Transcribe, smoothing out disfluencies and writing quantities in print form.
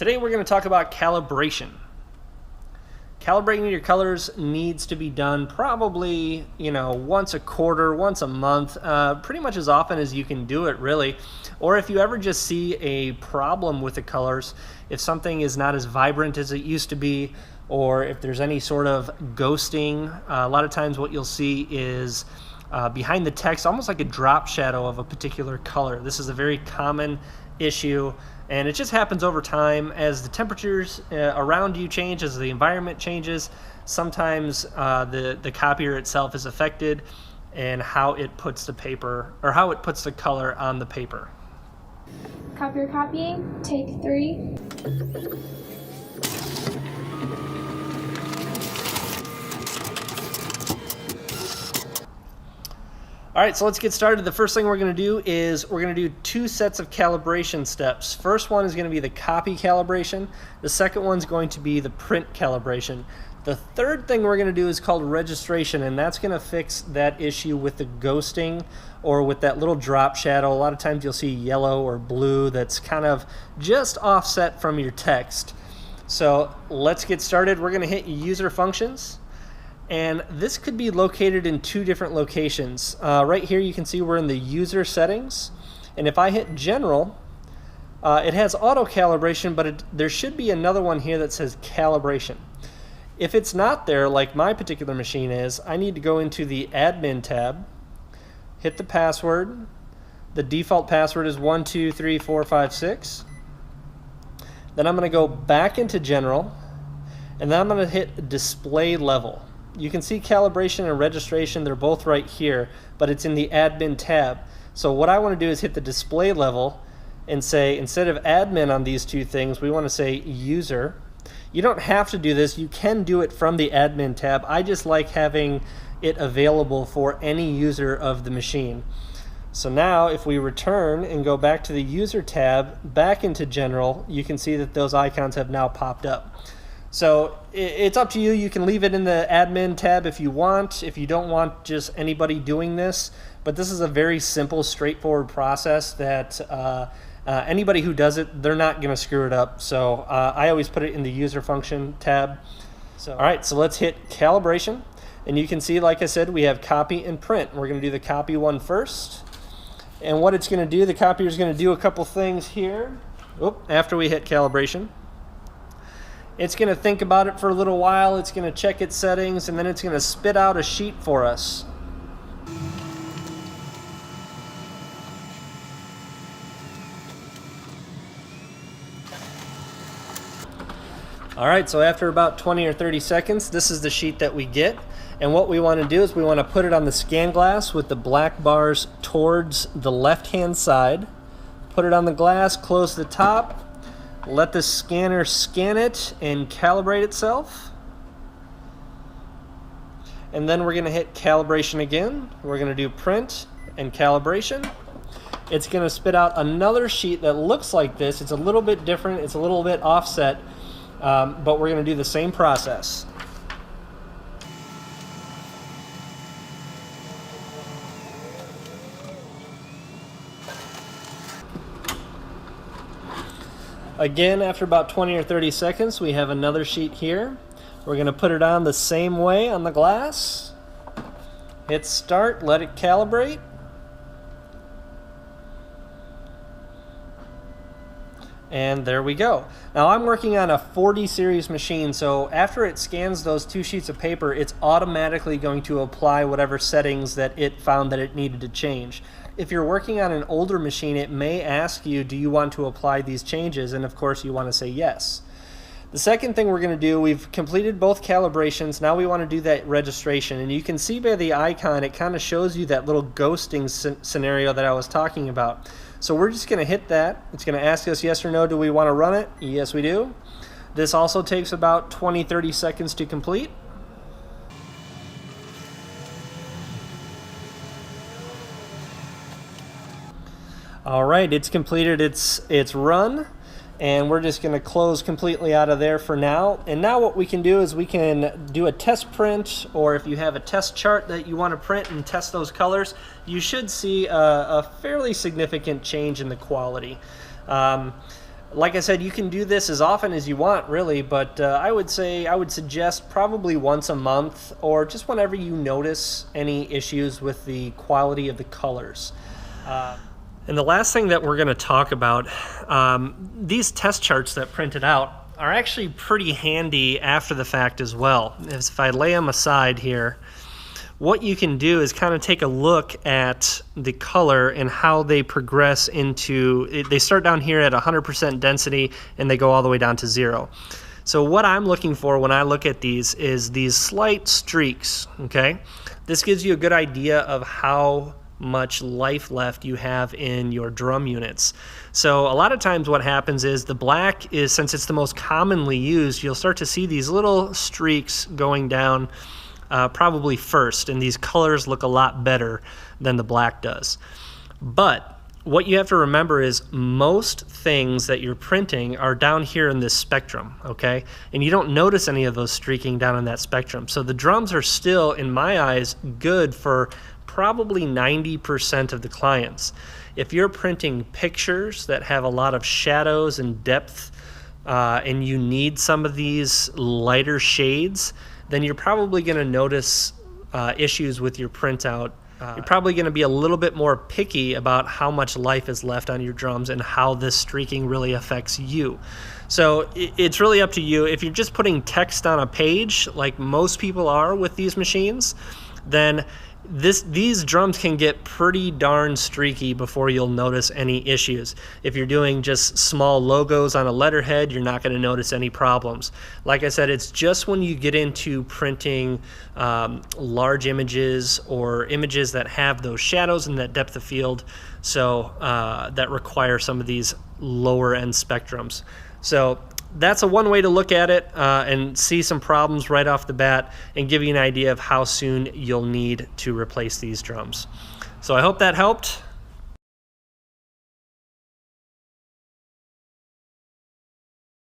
Today we're going to talk about calibration. Calibrating your colors needs to be done probably, once a quarter, once a month, pretty much as often as you can do it, really. Or if you ever just see a problem with the colors, if something is not as vibrant as it used to be, or if there's any sort of ghosting, a lot of times what you'll see is behind the text, almost like a drop shadow of a particular color. This is a very common issue, and it just happens over time as the temperatures around you change, as the environment changes. Sometimes the copier itself is affected and how it puts the paper, or how it puts the color on the paper. Copier copying, take 3. All right, so let's get started. The first thing we're going to do is we're going to do 2 sets of calibration steps. First one is going to be the copy calibration. The second one's going to be the print calibration. The third thing we're going to do is called registration, and that's going to fix that issue with the ghosting or with that little drop shadow. A lot of times you'll see yellow or blue that's kind of just offset from your text. So let's get started. We're going to hit user functions. And this could be located in 2 different locations. Right here you can see we're in the user settings. And if I hit general, it has auto calibration, but there should be another one here that says calibration. If it's not there, like my particular machine is, I need to go into the admin tab, hit the password. The default password is 123456. Then I'm going to go back into general, and then I'm going to hit display level. You can see calibration and registration, they're both right here, but it's in the admin tab. So what I want to do is hit the display level and say, instead of admin on these 2 things, we want to say user. You don't have to do this, you can do it from the admin tab. I just like having it available for any user of the machine. So now if we return and go back to the user tab, back into general, you can see that those icons have now popped up. So it's up to you. You can leave it in the admin tab if you want, if you don't want just anybody doing this. But this is a very simple, straightforward process that anybody who does it, they're not going to screw it up. So I always put it in the user function tab. All right, so let's hit calibration. And you can see, like I said, we have copy and print. We're going to do the copy one first. And what it's going to do, the copier is going to do a couple things here. After we hit calibration. It's going to think about it for a little while, it's going to check its settings, and then it's going to spit out a sheet for us. Alright, so after about 20 or 30 seconds, this is the sheet that we get. And what we want to do is we want to put it on the scan glass with the black bars towards the left-hand side. Put it on the glass, close the top. Let the scanner scan it and calibrate itself. And then we're going to hit calibration again. We're going to do print and calibration. It's going to spit out another sheet that looks like this. It's a little bit different. It's a little bit offset, but we're going to do the same process. Again, after about 20 or 30 seconds, we have another sheet here. We're going to put it on the same way on the glass. Hit start, let it calibrate. And there we go. Now I'm working on a 40 series machine, so after it scans those 2 sheets of paper, it's automatically going to apply whatever settings that it found that it needed to change. If you're working on an older machine, it may ask you, do you want to apply these changes? And of course you want to say yes. The second thing we're going to do, we've completed both calibrations. Now we want to do that registration. And you can see by the icon, it kind of shows you that little ghosting scenario that I was talking about. So we're just going to hit that. It's going to ask us yes or no, do we want to run it? Yes, we do. This also takes about 20-30 seconds to complete. All right, it's completed its run, and we're just going to close completely out of there for now. And now what we can do is we can do a test print, or if you have a test chart that you want to print and test those colors, you should see a fairly significant change in the quality. Like I said, you can do this as often as you want, really, but I would suggest probably once a month, or just whenever you notice any issues with the quality of the colors. And the last thing that we're going to talk about, these test charts that printed out are actually pretty handy after the fact as well. If I lay them aside here, what you can do is kind of take a look at the color and how they progress into, they start down here at 100% density and they go all the way down to 0. So what I'm looking for when I look at these is these slight streaks, okay? This gives you a good idea of how much life left you have in your drum units. So a lot of times what happens is the black is, since it's the most commonly used, you'll start to see these little streaks going down probably first, and these colors look a lot better than the black does. But what you have to remember is most things that you're printing are down here in this spectrum, okay? And you don't notice any of those streaking down in that spectrum. So the drums are still, in my eyes, good for probably 90% of the clients. If you're printing pictures that have a lot of shadows and depth, and you need some of these lighter shades, then you're probably going to notice issues with your printout. You're probably going to be a little bit more picky about how much life is left on your drums and how this streaking really affects you. So it's really up to you. If you're just putting text on a page, like most people are with these machines, then these drums can get pretty darn streaky before you'll notice any issues. If you're doing just small logos on a letterhead, you're not going to notice any problems. Like I said, it's just when you get into printing large images or images that have those shadows and that depth of field, so that require some of these lower end spectrums. So that's one way to look at it and see some problems right off the bat and give you an idea of how soon you'll need to replace these drums. So I hope that helped.